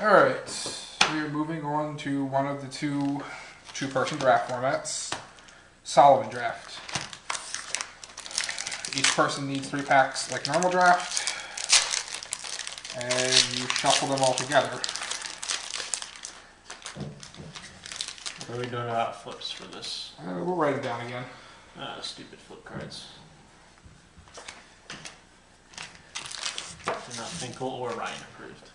Alright, we are moving on to one of the two-person draft formats. Solomon draft. Each person needs 3 packs like normal draft, and you shuffle them all together. What are we doing about flips for this? We'll write them down again. Stupid flip cards. They're not Finkel or Ryan approved.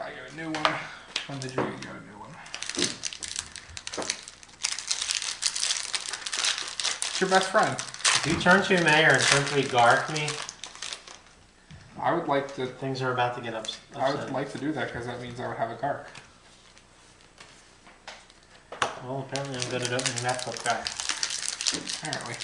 I got a new one. When did you get a new one? It's your best friend. If you turn to Mayor and simply Garth me, I would like to. things are about to get upset. I would like to do that because that means I would have a Gark. Well, apparently I'm good at opening that flip card. Apparently.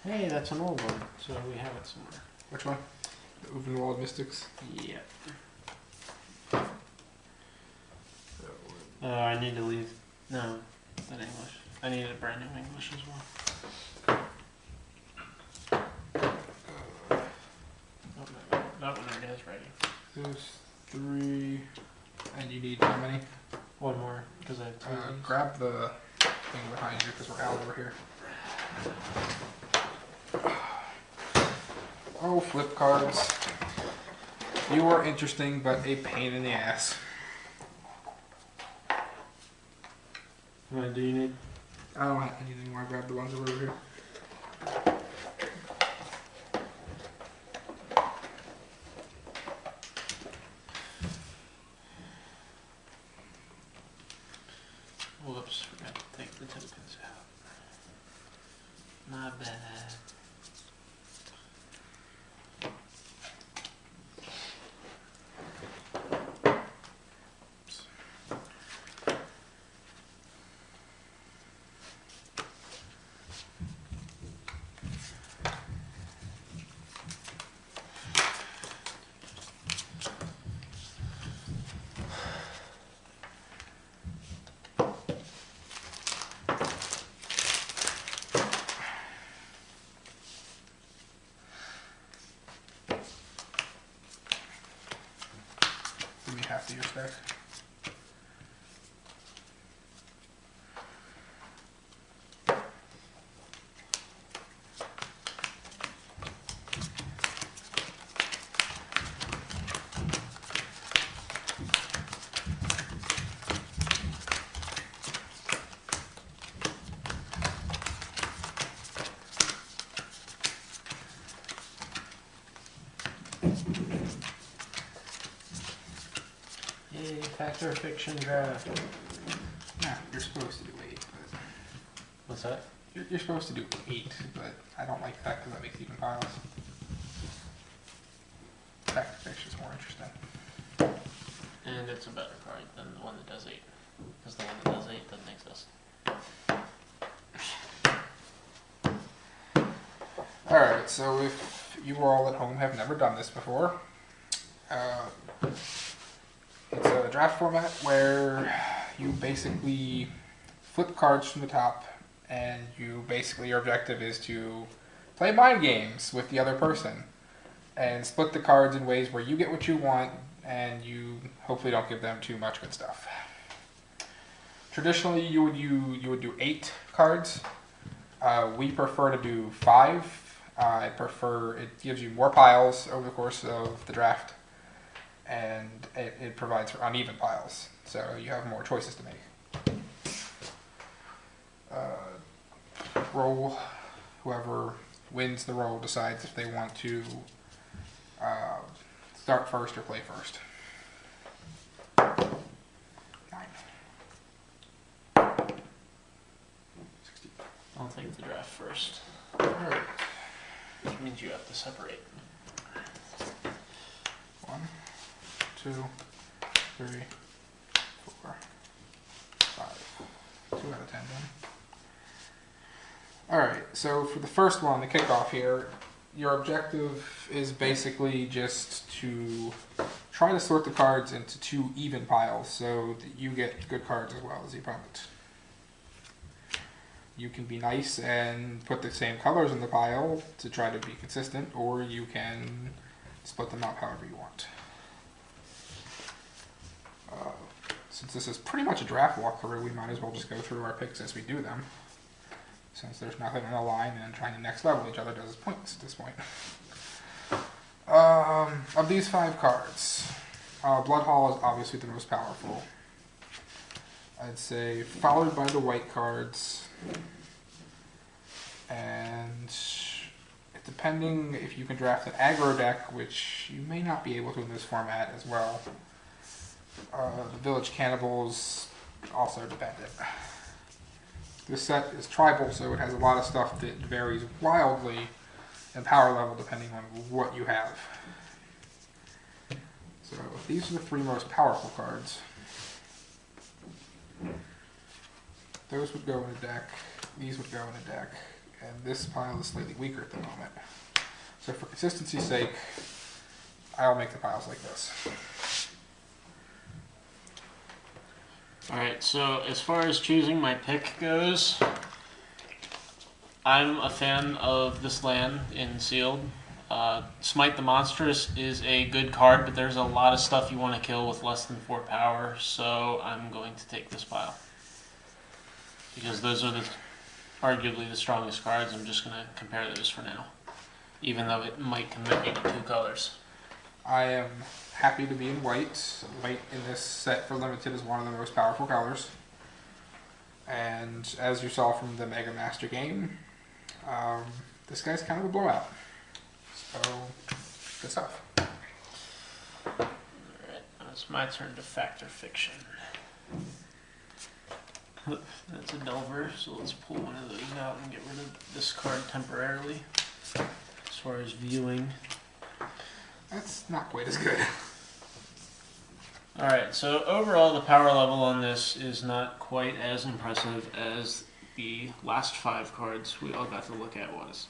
Hey, that's an old one, so we have it somewhere. Which one? The Ovenwald Mystics? Yeah. I need to leave. No, that English. I need a brand new English as well. Oh, no, that one already has writing. There's 3. And you need how many? One more, because I have 2 of these. Grab the thing behind you because we're out over here. Oh, flip cards. You are interesting, but a pain in the ass. Do you need? I don't have anything more. I grabbed the ones that were over here. Whoops, forgot to take the tokens out. My bad. Give me half of your stack. Yay, Factor Fiction draft. Nah, you're supposed to do 8, but What's that? you're supposed to do 8, but I don't like that because that makes even piles. Fact fiction is more interesting. And it's a better card than the one that does 8. Because the one that does 8 doesn't exist. Alright, so if you all at home have never done this before, it's a draft format where you basically flip cards from the top, and your objective is to play mind games with the other person and split the cards in ways where you get what you want and you hopefully don't give them too much good stuff. Traditionally, you would do 8 cards. We prefer to do 5. It gives you more piles over the course of the draft, and it provides for uneven piles, so you have more choices to make. Roll. Whoever wins the roll decides if they want to start first or play first. 9. 16. I'll take the draft first. Alright. Which means you have to separate. 1, 2, 3, 4, 5. 2 out of 10 then. Alright, so for the first one, the kickoff here, your objective is basically just to try to sort the cards into 2 even piles so that you get good cards as well as the opponent. You can be nice and put the same colors in the pile to try to be consistent, or you can split them up however you want. Since this is pretty much a draft walkthrough, we might as well just go through our picks as we do them. Since there's nothing on the line and trying to next level each other does points at this point. Of these 5 cards, Blood Hall is obviously the most powerful. I'd say followed by the white cards, and depending if you can draft an aggro deck, which you may not be able to in this format as well. The Village Cannibals also dependent. This set is tribal, so it has a lot of stuff that varies wildly in power level depending on what you have. So these are the 3 most powerful cards. Those would go in a deck, these would go in a deck, and this pile is slightly weaker at the moment. So for consistency's sake, I'll make the piles like this. Alright, so as far as choosing my pick goes, I'm a fan of this land in Sealed. Smite the Monstrous is a good card, but there's a lot of stuff you want to kill with less than 4 power, so I'm going to take this pile. Because those are arguably the strongest cards. I'm just going to compare those for now, even though it might commit me to 2 colors. I am happy to be in white. White in this set for limited is one of the most powerful colors. And as you saw from the Mega Master game, this guy's kind of a blowout. So, good stuff. Alright, now it's my turn to factor fiction. That's a Delver, so let's pull one of those out and get rid of this card temporarily. As far as viewing. That's not quite as good. Alright, so overall the power level on this is not quite as impressive as the last 5 cards we all got to look at was.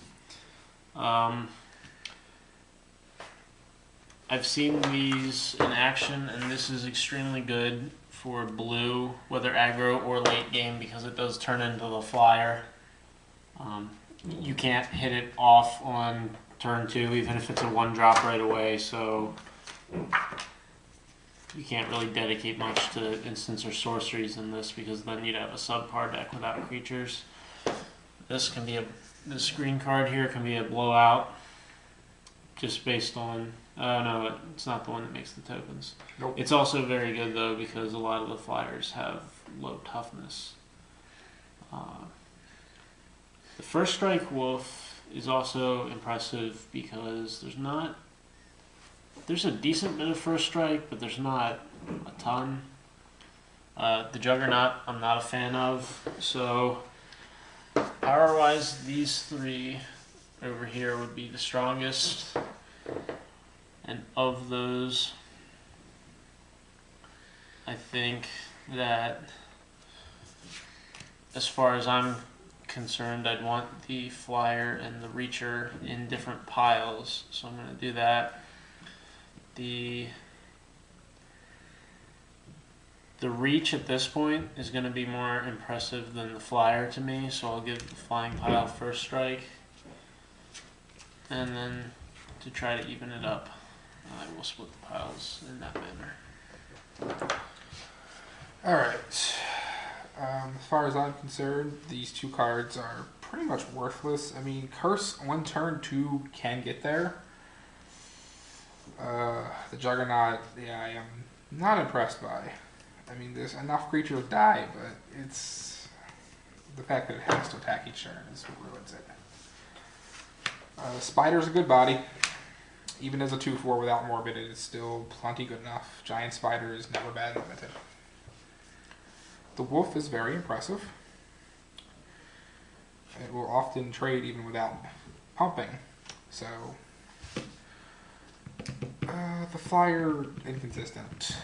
I've seen these in action, and this is extremely good for blue, whether aggro or late game, because it does turn into the flyer. You can't hit it off on turn 2, even if it's a 1-drop right away, so you can't really dedicate much to instants or sorceries in this, because then you'd have a subpar deck without creatures. This green card here can be a blowout, just based on, oh no, it's not the one that makes the tokens. Nope. It's also very good though, because a lot of the flyers have low toughness. The First Strike Wolf is also impressive because there's a decent bit of First Strike, but there's not a ton. The Juggernaut I'm not a fan of, so power-wise these 3 over here would be the strongest, and of those I think that as far as I'm concerned, I'd want the flyer and the reacher in different piles, so I'm going to do that. The reach at this point is going to be more impressive than the flyer to me, so I'll give the flying pile first strike, and then to try to even it up, I will split the piles in that manner. Alright. As far as I'm concerned, these 2 cards are pretty much worthless. I mean, Curse on turn 2 can get there. The Juggernaut, yeah, I am not impressed by. I mean, there's enough creatures die, but it's the fact that it has to attack each turn is what ruins it. Spider's a good body. Even as a 2/4 without Morbid, it is still plenty good enough. Giant Spider is never bad limited. The Wolf is very impressive. It will often trade even without pumping. So, the Flyer, inconsistent.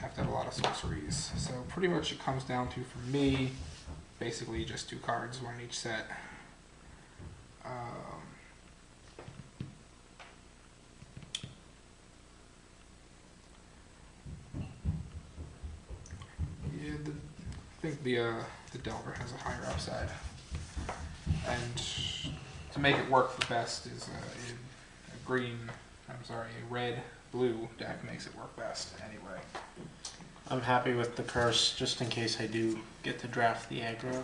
Have to have a lot of sorceries. So pretty much it comes down to, for me, basically just 2 cards, 1 in each set. think the Delver has a higher upside, and to make it work the best is a green. I'm sorry, a red-blue deck makes it work best anyway. I'm happy with the curse, just in case I do get to draft the aggro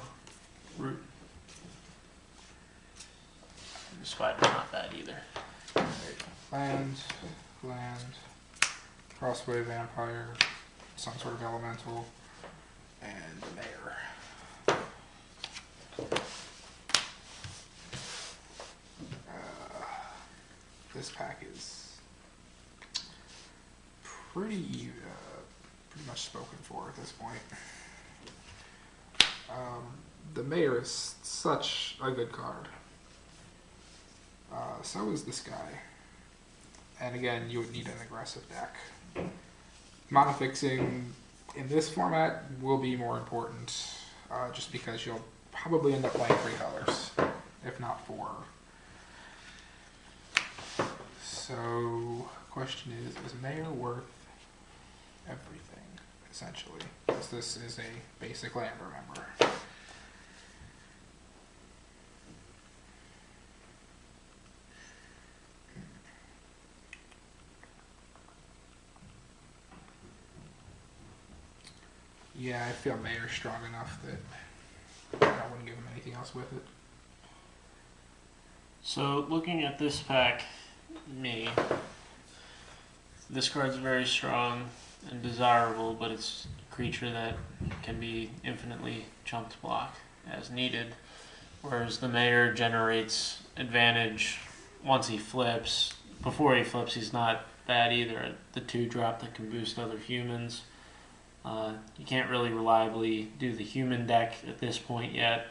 route. The spider's not bad either. Land, crossway vampire, some sort of elemental, and the mayor. This pack is pretty much spoken for at this point. The mayor is such a good card. So is this guy. And again, you would need an aggressive deck. Mono fixing in this format will be more important, just because you'll probably end up playing 3 colors, if not 4. So, question is Mayor worth everything, essentially? Because this is a basic land, remember. Yeah, I feel Mayor's strong enough that I wouldn't give him anything else with it. So, looking at this pack, this card's very strong and desirable, but it's a creature that can be infinitely chunked block as needed, whereas the Mayor generates advantage once he flips. Before he flips, he's not bad either. The 2-drop that can boost other humans. You can't really reliably do the human deck at this point yet,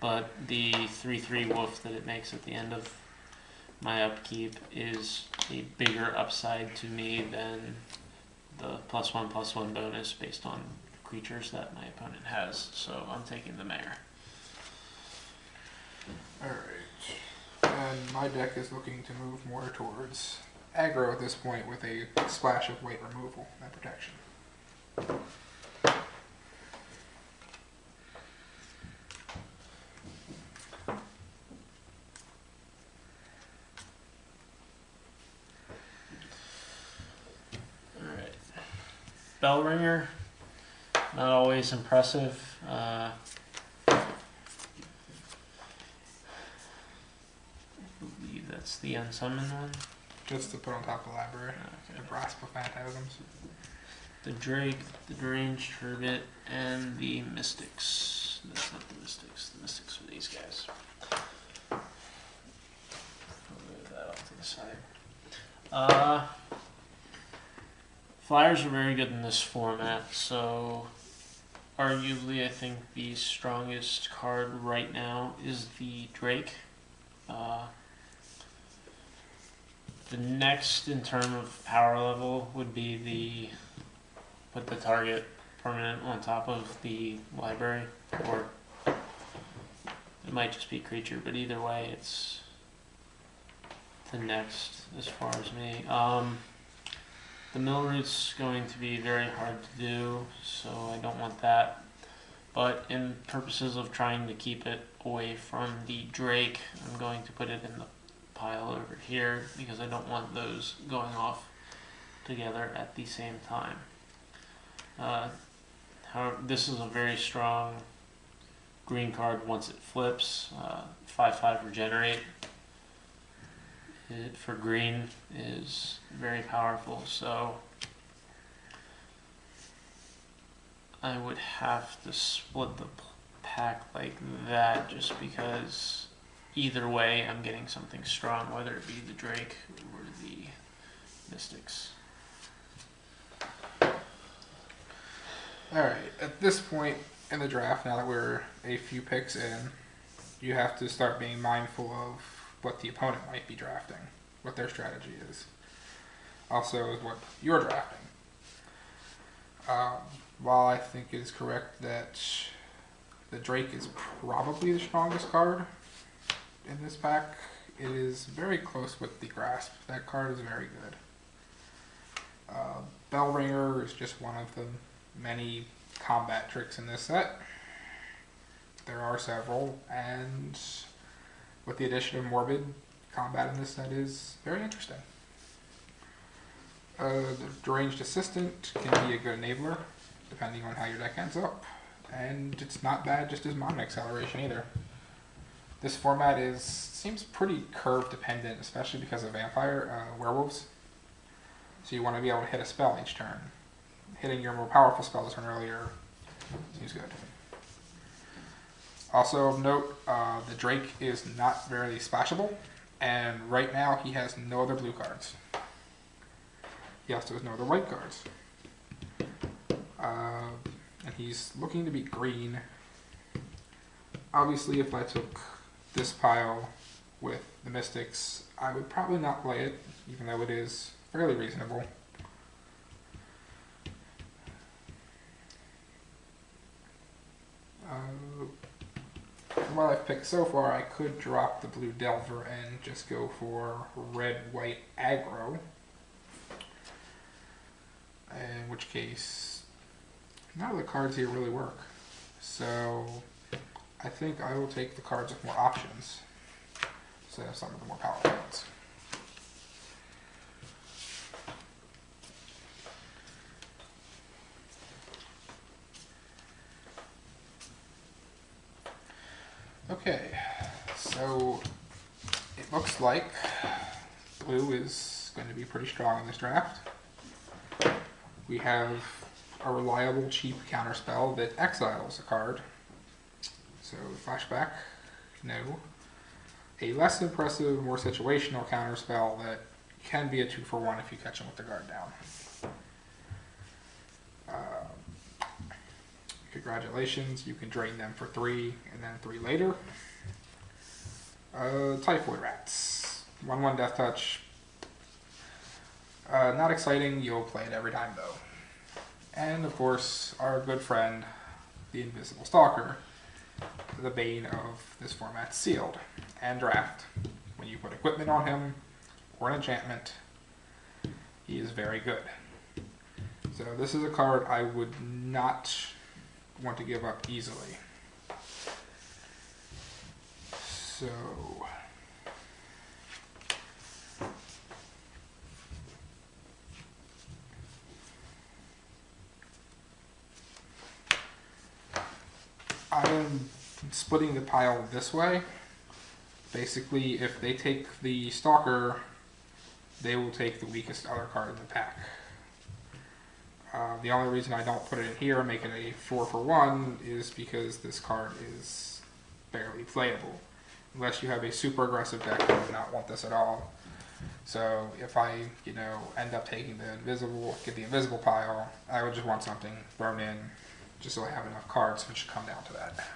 but the 3/3 wolf that it makes at the end of my upkeep is a bigger upside to me than the +1/+1 bonus based on creatures that my opponent has, so I'm taking the Mayor. Alright, and my deck is looking to move more towards aggro at this point with a splash of weight removal and protection. Alright. Bellringer, not always impressive. I believe that's the unsummoned one. Just to put on top of the library. Okay. The Grasp of Phantasms. The Drake, the Deranged Hermit, and the Mystics. That's not the Mystics. The Mystics are these guys. I'll move that off to the side. Flyers are very good in this format, so arguably I think the strongest card right now is the Drake. The next in terms of power level would be the put the target permanent on top of the library, or it might just be creature, but either way it's the next as far as me. The mill route's going to be very hard to do, so I don't want that. But in purposes of trying to keep it away from the Drake, I'm going to put it in the pile over here because I don't want those going off together at the same time. However, this is a very strong green card once it flips. 5/5 regenerate. It for green is very powerful, so I would have to split the pack like that just because either way I'm getting something strong, whether it be the Drake or the Mystics. Alright, at this point in the draft, now that we're a few picks in, you have to start being mindful of what the opponent might be drafting, what their strategy is. Also, is what you're drafting. While I think it is correct that the Drake is probably the strongest card in this pack, it is very close with the Grasp. That card is very good. Bellringer is just one of the many combat tricks in this set. There are several, and with the addition of morbid, combat in this set is very interesting. The deranged assistant can be a good enabler, depending on how your deck ends up, and it's not bad just as mana acceleration either. This format seems pretty curve dependent, especially because of werewolves. So you want to be able to hit a spell each turn. Hitting your more powerful spells a turn earlier seems good. Also of note, the Drake is not very splashable, and right now he has no other blue cards. He also has no other white cards. And he's looking to be green. Obviously, if I took this pile with the Mystics, I would probably not play it, even though it is fairly reasonable. From what I've picked so far, I could drop the blue Delver and just go for red-white aggro. In which case, none of the cards here really work. So I think I will take the cards with more options instead of some of the more powerful ones. Okay, so it looks like blue is going to be pretty strong in this draft. We have a reliable, cheap counterspell that exiles a card. So flashback, no. A less impressive, more situational counterspell that can be a 2-for-1 if you catch them with the guard down. Congratulations, you can drain them for 3 and then 3 later. Typhoid Rats. 1/1 Death Touch. Not exciting, you'll play it every time though. And of course, our good friend, the Invisible Stalker, the bane of this format's sealed and draft. When you put equipment on him, or an enchantment, he is very good. So this is a card I would not want to give up easily. So I am splitting the pile this way. Basically, if they take the Stalker, they will take the weakest other card in the pack. The only reason I don't put it in here and make it a 4-for-1 is because this card is barely playable. Unless you have a super aggressive deck, you would not want this at all. So if I, end up taking get the invisible pile, I would just want something thrown in just so I have enough cards, which should come down to that.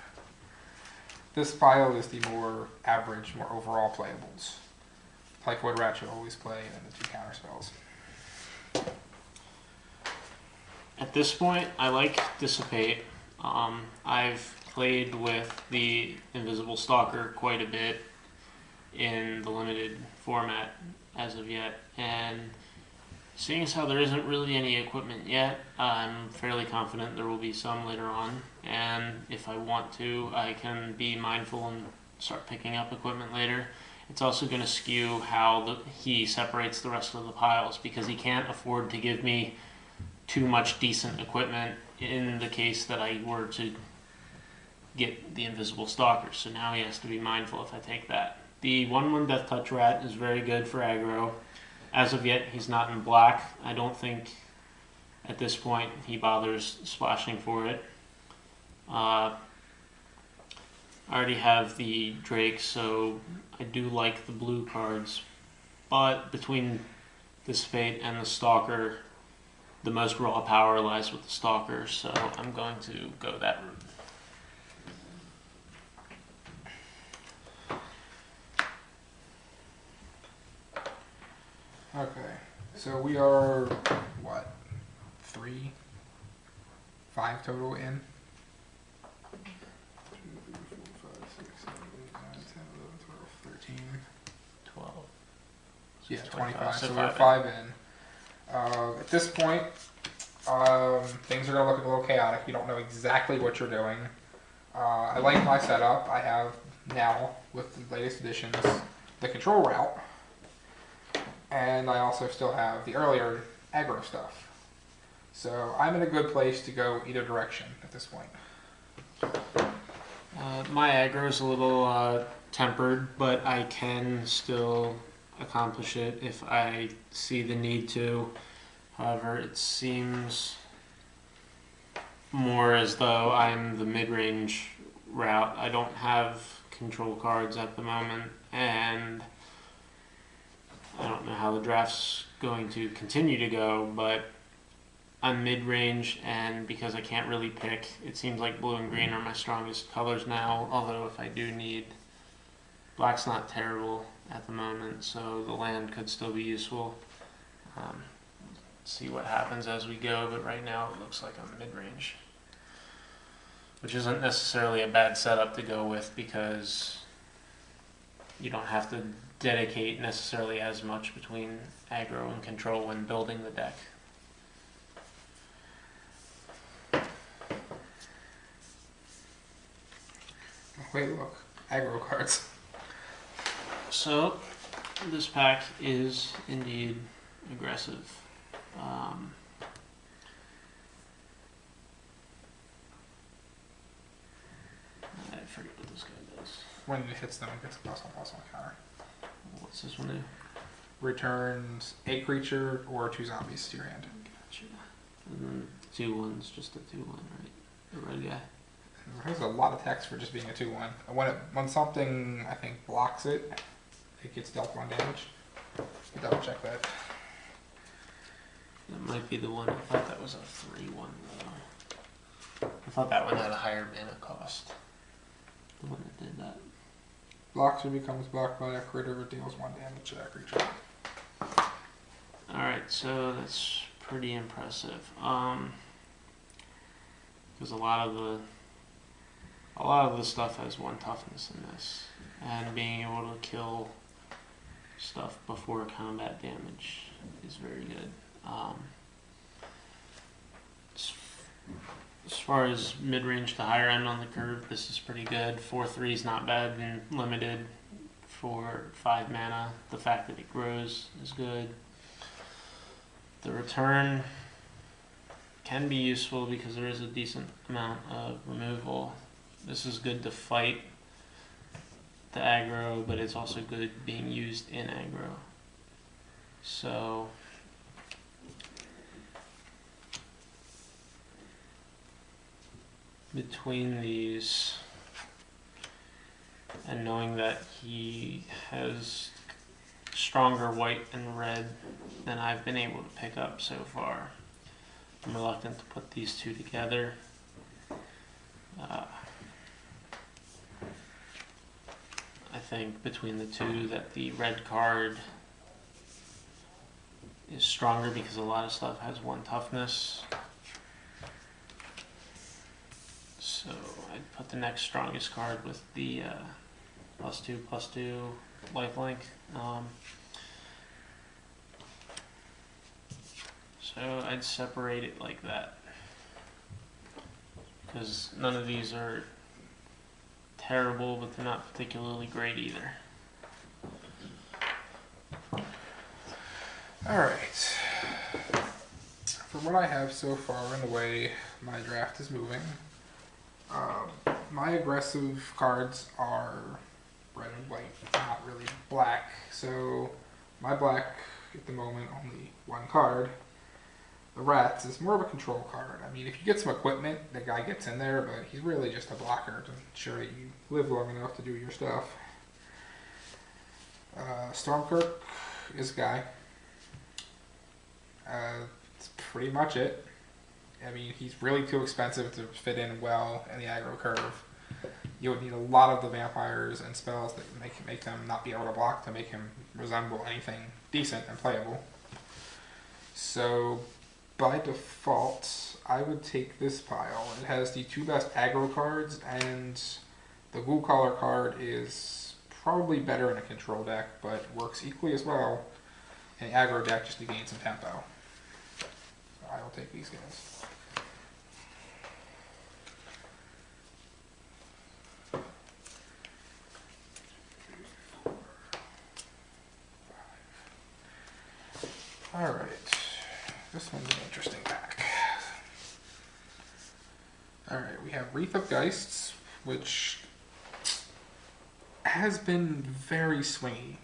This pile is the more average, more overall playables. Typhoid Rat should always play, and the 2 counterspells. At this point, I like Dissipate. I've played with the Invisible Stalker quite a bit in the limited format as of yet, and seeing as how there isn't really any equipment yet, I'm fairly confident there will be some later on, and if I want to, I can be mindful and start picking up equipment later. It's also going to skew how he separates the rest of the piles, because he can't afford to give me too much decent equipment in the case that I were to get the Invisible Stalker. So now he has to be mindful if I take that. The 1/1 Death Touch Rat is very good for aggro. As of yet, he's not in black. I don't think at this point he bothers splashing for it. I already have the Drake, so I do like the blue cards. But between this Fate and the Stalker, the most raw power lies with the Stalker, so I'm going to go that route. Okay, so we are, 5 total in? 2, 3, 4, 5, 6, 7, 8, 9, 10, 11, 12, 13. 12. Yeah, 25, so so we're 5 in. At this point, Things are going to look a little chaotic. You don't know exactly what you're doing. I like my setup. I have now, with the latest additions, the control route. And I also still have the earlier aggro stuff. So I'm in a good place to go either direction at this point. My aggro is a little tempered, but I can still accomplish it if I see the need to. However, it seems more as though I'm the mid-range route. I don't have control cards at the moment, and I don't know how the draft's going to continue to go, but I'm mid-range, and because I can't really pick, it seems like blue and green are my strongest colors now, although if I do need... Black's not terrible at the moment, so the land could still be useful. See what happens as we go, but right now it looks like I'm mid-range. Which isn't necessarily a bad setup to go with, because you don't have to dedicate necessarily as much between aggro and control when building the deck. Wait, look. Aggro cards. So, this pack is indeed aggressive. I forget what this guy does. When it hits them, it gets a +1/+1 counter. What's this one do? Returns a creature or 2 zombies to your hand. Gotcha. And then 2/1's just a 2/1, right? The red guy. There's a lot of text for just being a 2/1. When something, I think, blocks it, it gets dealt 1 damage. Double check that. That might be the one. I thought that was a 3/1 though. I thought that one had a higher mana cost. The one that did that. Blocks or becomes blocked by a critter or deals 1 damage to that creature. Alright, so that's pretty impressive. Because a lot of the stuff has 1 toughness in this, and being able to kill stuff before combat damage is very good. As far as mid-range to higher end on the curve, this is pretty good. 4/3 is not bad and limited for 5 mana. The fact that it grows is good. The return can be useful because there is a decent amount of removal. This is good to fight the aggro, but it's also good being used in aggro. So between these and knowing that he has stronger white and red than I've been able to pick up so far, I'm reluctant to put these two together. I think between the two that the red card is stronger because a lot of stuff has 1 toughness. So I'd put the next strongest card with the +2/+2 lifelink. So I'd separate it like that, because none of these are terrible, but they're not particularly great either. Alright. From what I have so far in the way my draft is moving, my aggressive cards are red and white, not really black. So my black at the moment, only 1 card. The Rats is more of a control card. I mean, if you get some equipment, the guy gets in there, but he's really just a blocker to ensure that you live long enough to do your stuff. Stormkirk is a guy. That's pretty much it. I mean, he's really too expensive to fit in well in the aggro curve. You would need a lot of the vampires and spells that make them not be able to block to make him resemble anything decent and playable. So by default, I would take this pile. It has the 2 best aggro cards, and the Ghoul Caller card is probably better in a control deck, but works equally as well in an aggro deck just to gain some tempo. So I will take these guys. Alright, this one's an interesting pack. Alright, we have Wreath of Geists, which has been very swingy.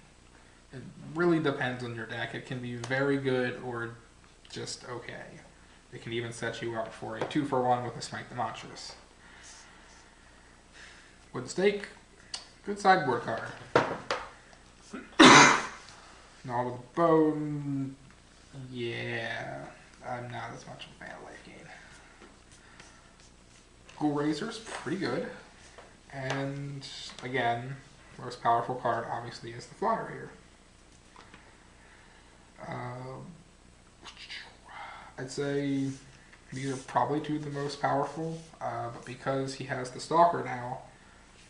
It really depends on your deck. It can be very good or just okay. It can even set you up for a 2-for-1 with a Smite the Monstrous. Wood Stake, good sideboard card. Gnaw with Bone, yeah, I'm not as much a fan of Life Gain. Ghoul Razor's pretty good. And again, most powerful card obviously is the Flyer here. I'd say these are probably two of the most powerful, but because he has the Stalker now,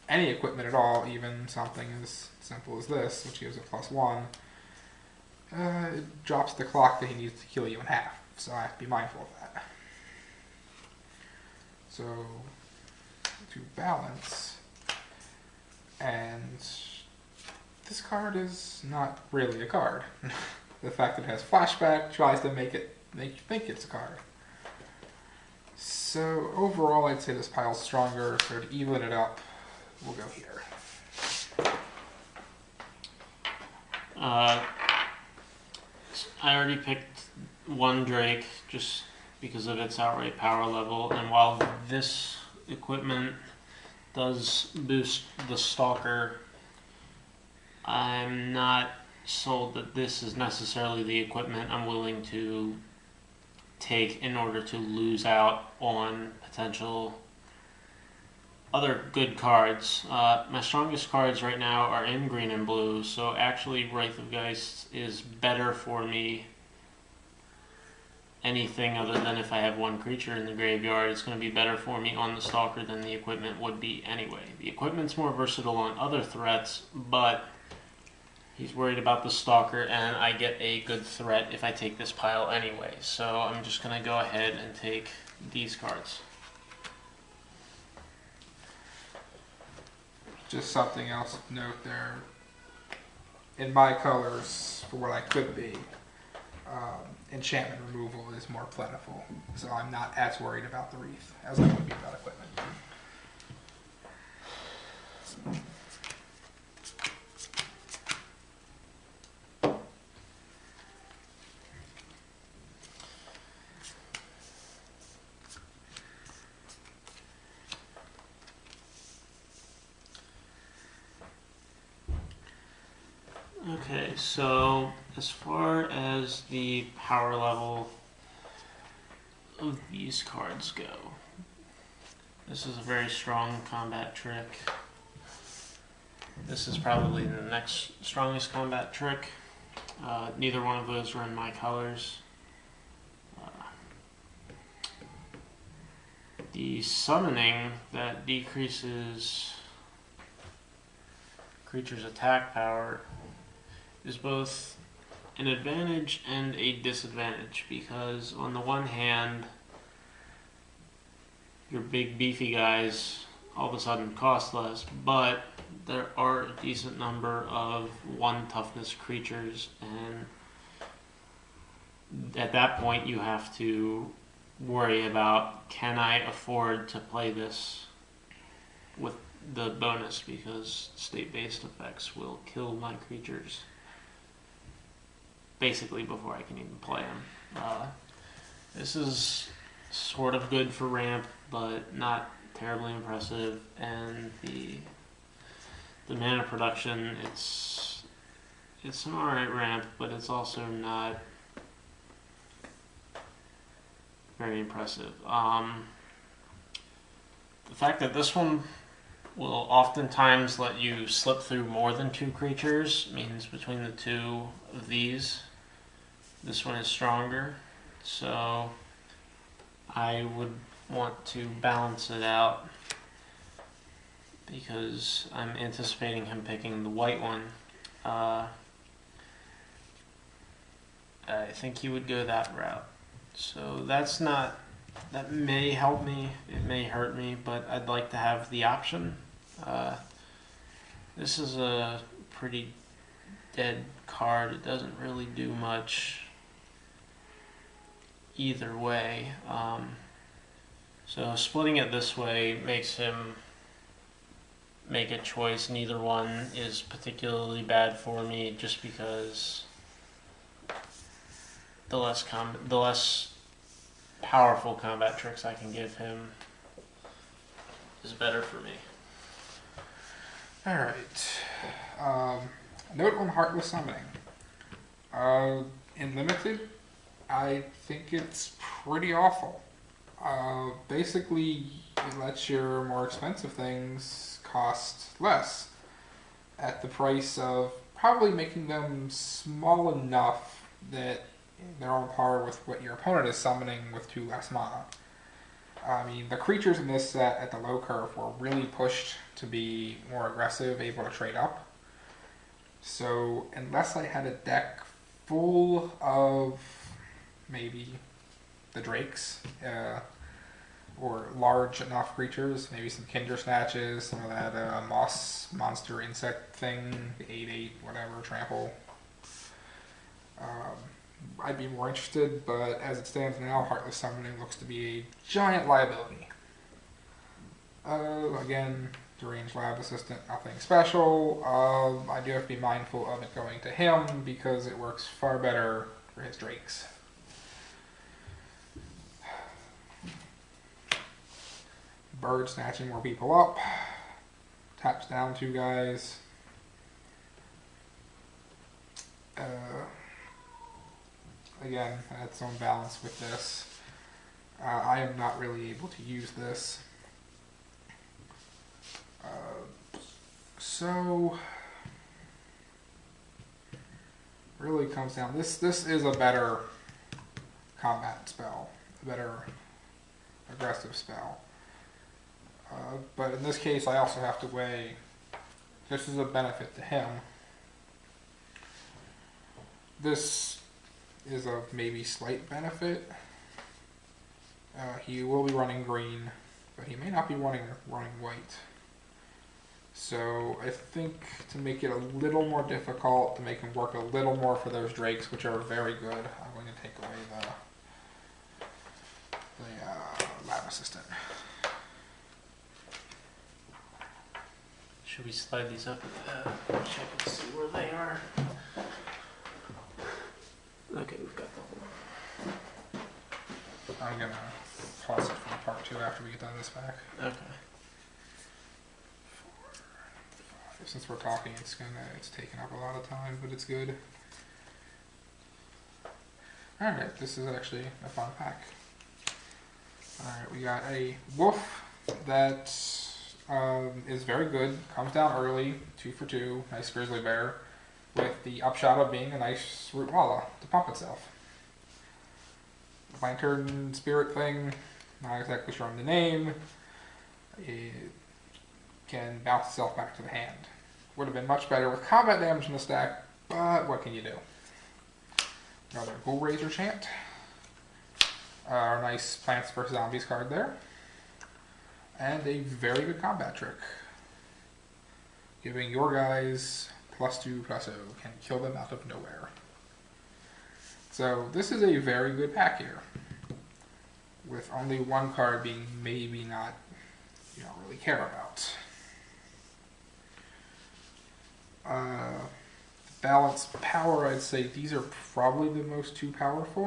any equipment at all, even something as simple as this, which gives it +1, it drops the clock that he needs to kill you in half, so I have to be mindful of that. So, to balance, and this card is not really a card. The fact that it has flashback tries to make you think it's a card. So overall, I'd say this pile's stronger. So to even it up, we'll go here. I already picked one Drake just because of its outright power level, and while this equipment does boost the Stalker, I'm not sold that this is necessarily the equipment I'm willing to take in order to lose out on potential other good cards. My strongest cards right now are in green and blue, so actually Wraith of Geist is better for me. Anything other than if I have one creature in the graveyard, it's going to be better for me on the Stalker than the equipment would be anyway. The equipment's more versatile on other threats, but he's worried about the Stalker, and I get a good threat if I take this pile anyway. So I'm just going to go ahead and take these cards. Just something else to note there. In my colors, for what I could be, enchantment removal is more plentiful. So I'm not as worried about the Wreath as I would be about equipment. Okay, so as far as the power level of these cards go, this is a very strong combat trick. This is probably the next strongest combat trick. Neither one of those are in my colors. The summoning that decreases creature's attack power is both an advantage and a disadvantage, because on the one hand, your big beefy guys all of a sudden cost less, but there are a decent number of 1 toughness creatures, and at that point you have to worry about, can I afford to play this with the bonus, because state-based effects will kill my creatures basically before I can even play them. This is sort of good for ramp, but not terribly impressive, and the mana production, it's an alright ramp, but it's also not very impressive. The fact that this one will oftentimes let you slip through more than 2 creatures means between the two of these, this one is stronger, so I would want to balance it out, because I'm anticipating him picking the white one. I think he would go that route. So that's not. That may help me. It may hurt me, but I'd like to have the option. This is a pretty dead card. It doesn't really do much either way. So splitting it this way makes him make a choice. Neither one is particularly bad for me, just because the less powerful combat tricks I can give him is better for me. All right. Note on Heartless Summoning. In Limited, I think it's pretty awful. Basically, it lets your more expensive things cost less at the price of probably making them small enough that they're on par with what your opponent is summoning with 2 less mana. I mean, the creatures in this set at the low curve were really pushed to be more aggressive, able to trade up. So, unless I had a deck full of maybe the Drakes, or large enough creatures, maybe some Kinder Snatches, some of that moss monster insect thing, 8/8, whatever, trample. I'd be more interested, but as it stands now, Heartless Summoning looks to be a giant liability. Again, Deranged Lab Assistant, nothing special. I do have to be mindful of it going to him because it works far better for his Drakes. Bird snatching more people up. Taps down 2 guys. Again, that's some balance with this. I am not really able to use this. So really comes down. This is a better combat spell, a better aggressive spell. But in this case, I also have to weigh. This is a benefit to him. This is a maybe slight benefit. He will be running green, but he may not be running white. So I think to make it a little more difficult, to make him work a little more for those Drakes, which are very good, I'm going to take away the Lab Assistant. Should we slide these up and check and see where they are? Okay, we've got the whole. I'm going to pause it for part 2 after we get done this back. Okay. Since we're talking, it's taking up a lot of time, but it's good. Alright, this is actually a fun pack. Alright, we got a Wolf that is very good, comes down early, 2 for 2, nice Grizzly Bear, with the upshot of being a nice Root Walla to pump itself. Lantern Spirit thing, not exactly sure on the name. It can bounce itself back to the hand. Would have been much better with combat damage in the stack, but what can you do? Another Bull Razor Chant. Our nice Plants vs. Zombies card there. And a very good combat trick. Giving your guys +2/+0 can kill them out of nowhere. So this is a very good pack here. With only one card being maybe not you don't really care about. Balance power, I'd say these are probably the most 2 powerful.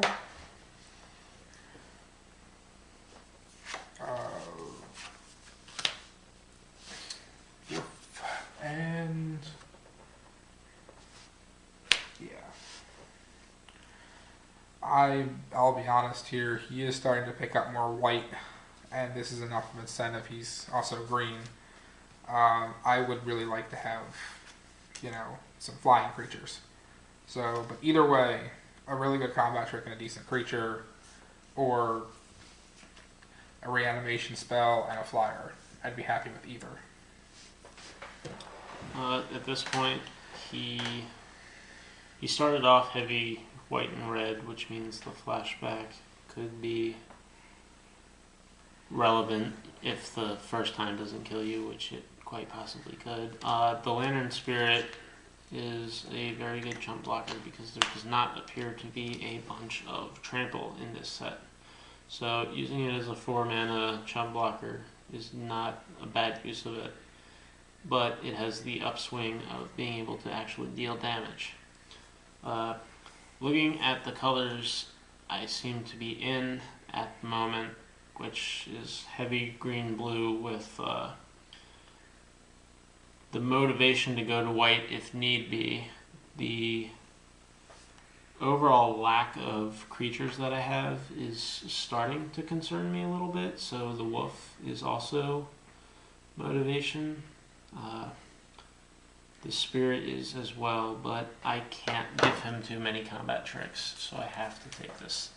And yeah, I'll be honest here, he is starting to pick up more white, and this is enough of incentive. He's also green. I would really like to have, some flying creatures. So, but either way, a really good combat trick and a decent creature, or a reanimation spell and a flyer. I'd be happy with either. At this point, he started off heavy white and red, which means the flashback could be relevant if the first time doesn't kill you, which it quite possibly could. The Lantern Spirit is a very good chump blocker because there does not appear to be a bunch of trample in this set. So using it as a 4-mana chump blocker is not a bad use of it, but it has the upswing of being able to actually deal damage. Looking at the colors I seem to be in at the moment, which is heavy green-blue with the motivation to go to white if need be. The overall lack of creatures that I have is starting to concern me a little bit, so the wolf is also motivation. The spirit is as well, but I can't give him too many combat tricks, so I have to take this.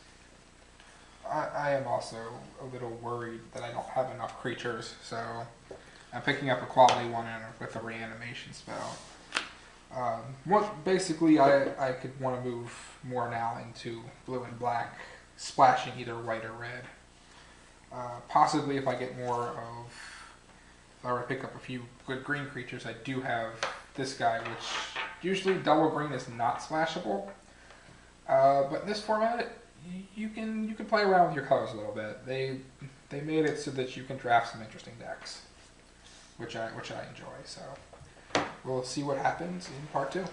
I am also a little worried that I don't have enough creatures, so I'm picking up a quality one with a reanimation spell. Basically, I could want to move more now into blue and black, splashing either white or red. Possibly if I get more of, if I were to pick up a few good green creatures, I do have this guy, which usually double green is not splashable. But in this format, you can play around with your colors a little bit. They made it so that you can draft some interesting decks, which I enjoy. So we'll see what happens in part 2.